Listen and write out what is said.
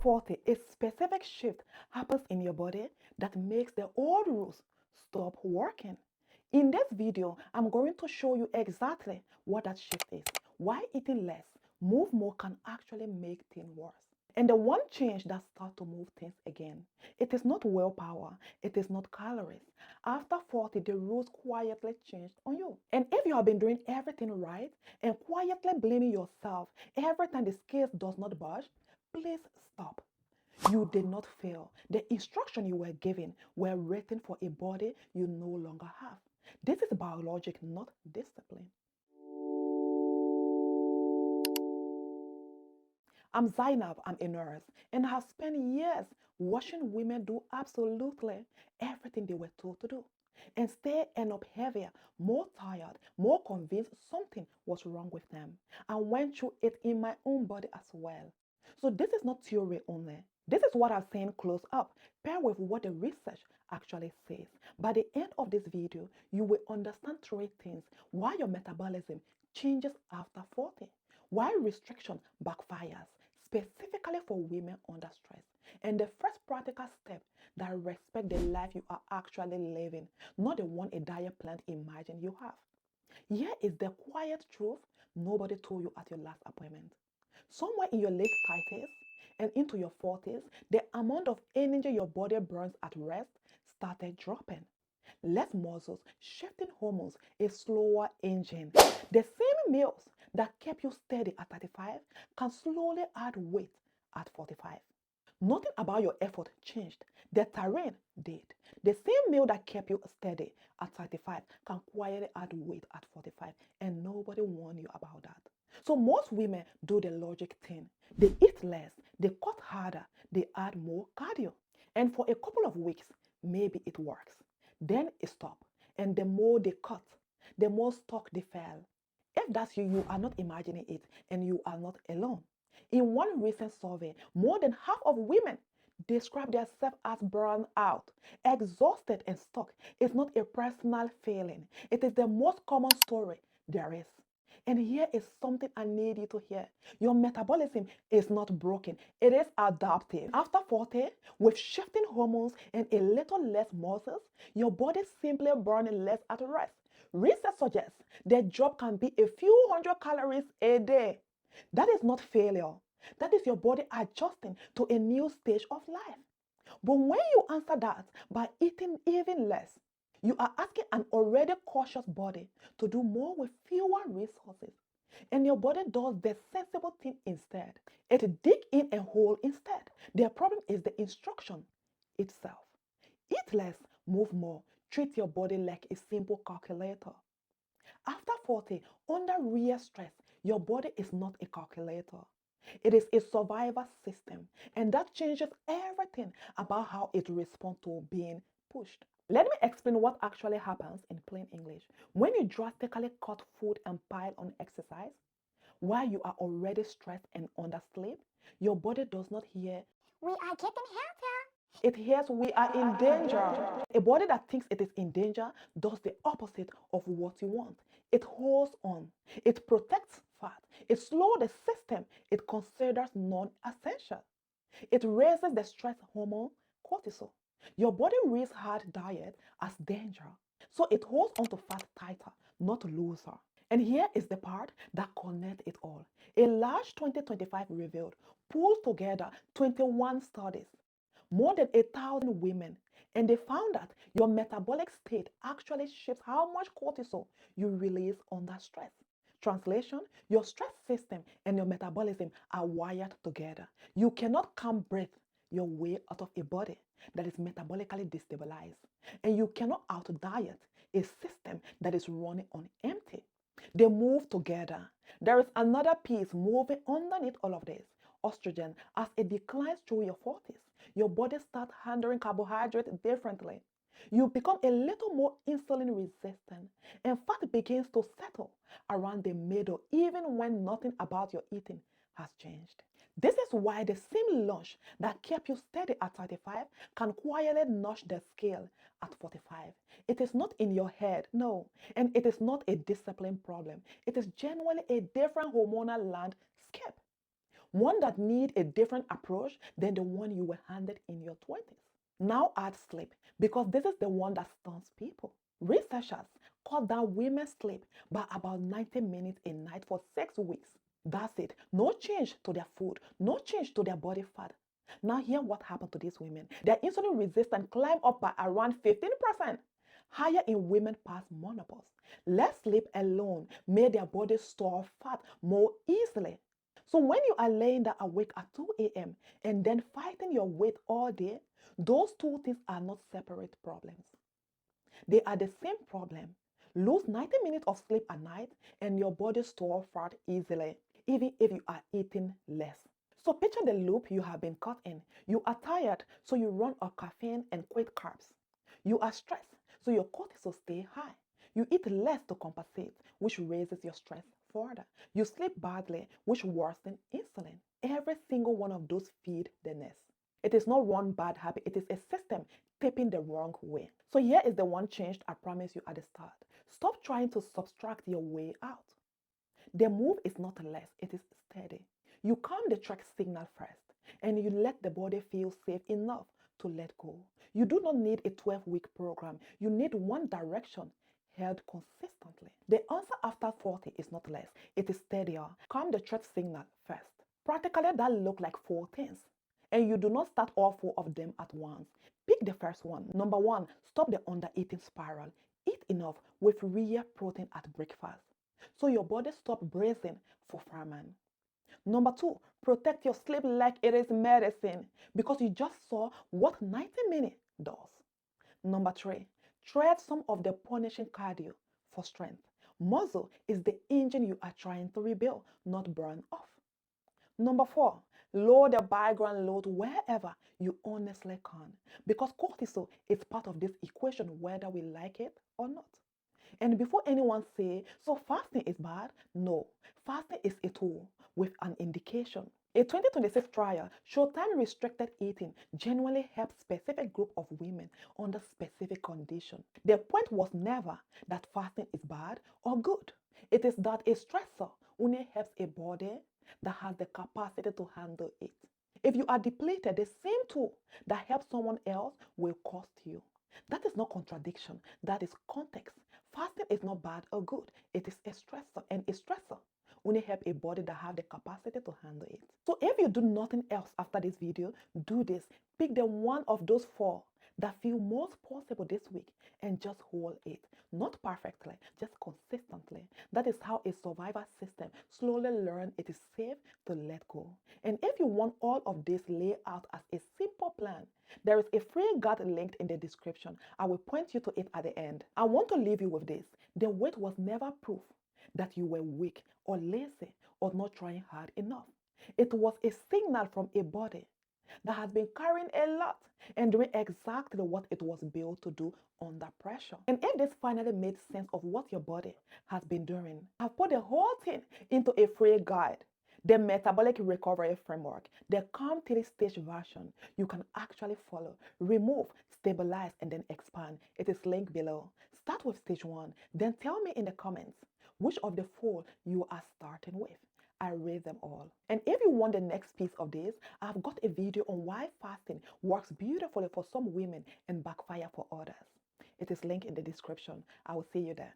40, a specific shift happens in your body that makes the old rules stop working. In this video, I'm going to show you exactly what that shift is, why eating less, move more can actually make things worse. And the one change that starts to move things again, it is not willpower, it is not calories. After 40, the rules quietly changed on you. And if you have been doing everything right and quietly blaming yourself every time the scales does not budge, please stop. You did not fail. The instruction you were given were written for a body you no longer have. This is biologic, not discipline. I'm Zainab, I'm a nurse, and I have spent years watching women do absolutely everything they were told to do and still end up heavier, more tired, more convinced something was wrong with them. I went through it in my own body as well. So this is not theory only. This is what I've seen close up, paired with what the research actually says. By the end of this video, you will understand three things: why your metabolism changes after 40, why restriction backfires, specifically for women under stress, and the first practical step that respect the life you are actually living, not the one a diet plan imagine you have. Here is the quiet truth nobody told you at your last appointment. Somewhere in your late 30s and into your 40s, the amount of energy your body burns at rest started dropping. Less muscles, shifting hormones, a slower engine. The same meals that kept you steady at 35 can slowly add weight at 45. Nothing about your effort changed. The terrain did. The same meal that kept you steady at 35 can quietly add weight at 45, and nobody warned you about that. So most women do the logic thing. They eat less, they cut harder, they add more cardio. And for a couple of weeks, maybe it works. Then it stops. And the more they cut, the more stuck they fell. If that's you, you are not imagining it, and you are not alone. In one recent survey, more than half of women describe themselves as burned out, exhausted, and stuck. It's not a personal feeling, it is the most common story there is. And here is something I need you to hear. Your metabolism is not broken, it is adaptive. After 40, with shifting hormones and a little less muscles, your body simply burns less at rest. Research suggests the drop can be a few hundred calories a day. That is not failure. That is your body adjusting to a new stage of life. But when you answer that by eating even less, you are asking an already cautious body to do more with fewer resources. And your body does the sensible thing instead. It digs in a hole instead. The problem is the instruction itself. Eat less, move more. Treat your body like a simple calculator. After 40, under real stress, your body is not a calculator. It is a survival system, and that changes everything about how it responds to being pushed. Let me explain what actually happens in plain English. When you drastically cut food and pile on exercise, while you are already stressed and undersleep, your body does not hear, "We are getting healthier." it hears, we are in danger. A body that thinks it is in danger does the opposite of what you want. It holds on. It protects fat. It slows the system it considers non-essential. It raises the stress hormone cortisol. Your body reads hard diet as danger. So it holds on to fat tighter, not looser. And here is the part that connects it all. A large 2025 revealed pulled together 21 studies, more than 1,000 women, and they found that your metabolic state actually shapes how much cortisol you release under stress. Translation: your stress system and your metabolism are wired together. You cannot calm breathe your way out of a body that is metabolically destabilized, and you cannot out diet a system that is running on empty. They move together. There is another piece moving underneath all of this: estrogen. As it declines through your 40s, your body starts handling carbohydrates differently. You become a little more insulin resistant, and fat begins to settle around the middle even when nothing about your eating has changed. This is why the same lunch that kept you steady at 35 can quietly nudge the scale at 45. It is not in your head, no, and it is not a discipline problem. It is genuinely a different hormonal landscape. one that needs a different approach than the one you were handed in your 20s. Now add sleep, because this is the one that stuns people. Researchers cut down women's sleep by about 90 minutes a night for 6 weeks. That's it. No change to their food, no change to their body fat. Now hear what happened to these women. Their insulin resistance climbed up by around 15%, higher in women past menopause. Less sleep alone made their body store fat more easily. So when you are laying there awake at 2 a.m. and then fighting your weight all day, those two things are not separate problems. They are the same problem. Lose 90 minutes of sleep a night and your body store fat easily, even if you are eating less. So picture the loop you have been caught in. You are tired, so you run on caffeine and quit carbs. You are stressed, so your cortisol stay high. You eat less to compensate, which raises your stress further. You sleep badly, which worsens insulin. Every single one of those feed the nest. It is not one bad habit, it is a system tipping the wrong way. So here is the one change I promised you at the start. Stop trying to subtract your way out. The move is not less, it is steady. You calm the track signal first, and you let the body feel safe enough to let go. You do not need a 12-week program. You need one direction held consistently. The answer after 40 is not less, it is steadier. Calm the track signal first. Practically, that look like 4 things. And you do not start all 4 of them at once. Pick the first one. Number 1, stop the undereating spiral. Eat enough with real protein at breakfast, so your body stops bracing for famine. Number 2, protect your sleep like it is medicine, because you just saw what 90 minutes does. Number 3, tread some of the punishing cardio for strength. Muscle is the engine you are trying to rebuild, not burn off. Number 4, lower the background load wherever you honestly can, because cortisol is part of this equation whether we like it or not. And before anyone say, so fasting is bad, no, fasting is a tool with an indication. A 2026 trial showed time-restricted eating genuinely helps specific group of women under specific conditions. The point was never that fasting is bad or good. It is that a stressor only helps a body that has the capacity to handle it. If you are depleted, the same tool that helps someone else will cost you. That is not contradiction, that is context. Fasting is not bad or good. It is a stressor, and a stressor only help a body that have the capacity to handle it. So if you do nothing else after this video, do this. Pick the one of those 4 that feel most possible this week and just hold it. Not perfectly, just consistently. That is how a survival system slowly learns it is safe to let go. And if you want all of this laid out as a simple plan, there is a free guide linked in the description. I will point you to it at the end. I want to leave you with this. The weight was never proof that you were weak or lazy or not trying hard enough. It was a signal from a body that has been carrying a lot and doing exactly what it was built to do under pressure. And if this finally made sense of what your body has been doing, I've put the whole thing into a free guide. The Metabolic Recovery Framework, the calm 3-stage version you can actually follow, remove, stabilize, and then expand. It is linked below. Start with stage 1, then tell me in the comments which of the 4 you are starting with. I rate them all. And if you want the next piece of this, I've got a video on why fasting works beautifully for some women and backfire for others. It is linked in the description. I will see you there.